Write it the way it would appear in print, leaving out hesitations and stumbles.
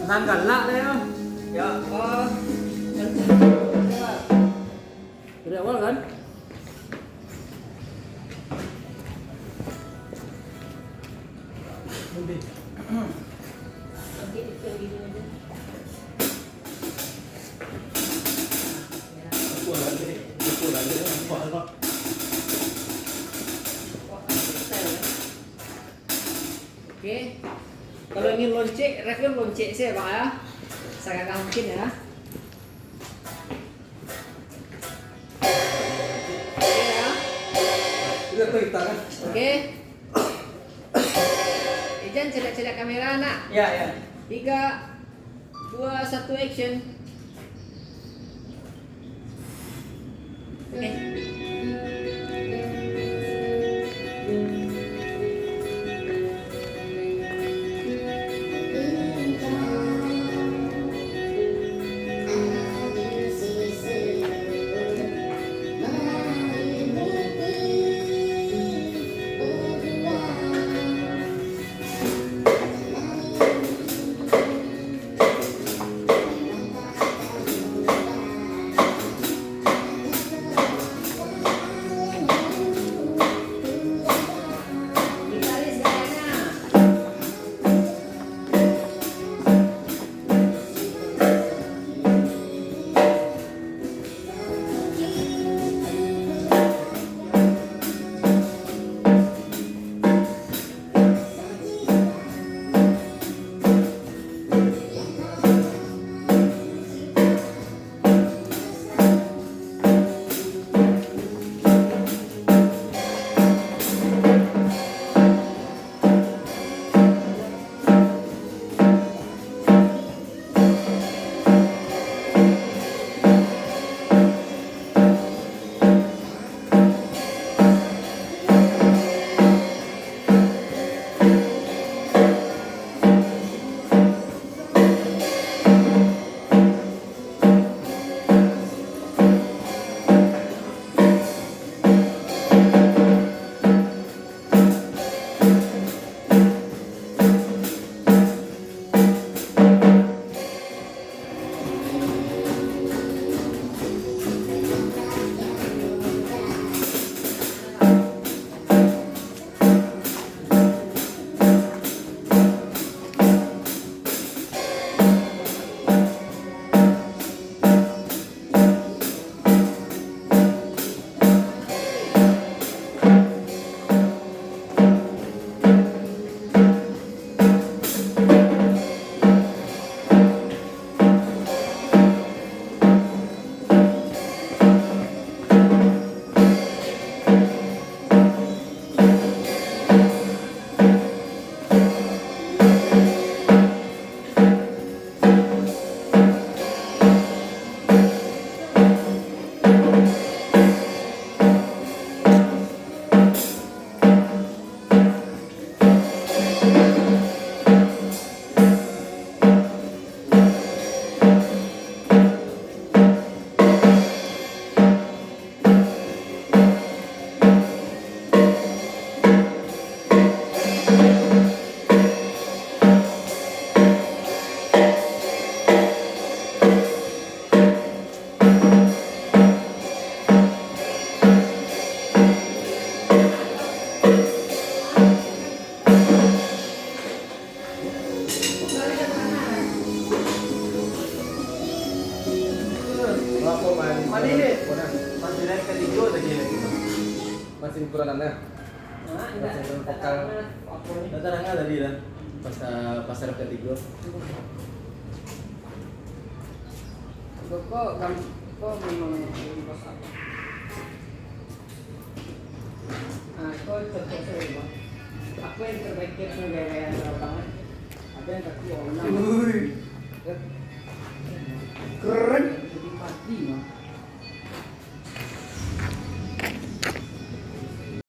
Làm gần lạ đấy không? Ya, Tidak awal kan? Oke. Kalau ingin lonceng, review lonceng saya Pak ya. Sangat mungkin ya. Oke ya. Sudah tuh tangan. Oke. Ijan celak-celak kamera nak. Ya ya. 3, 2, 1 action. Oke. Masih ukurannya. Nah, enggak. Datarannya tadi lah. Pasar ketiga. Kok memang ini pas apa? Nah, kok cocok sekali Bang. Aku yang terbaik gaya lapangan. Ada yang kaki orang. Keren. Jadi pasti mah.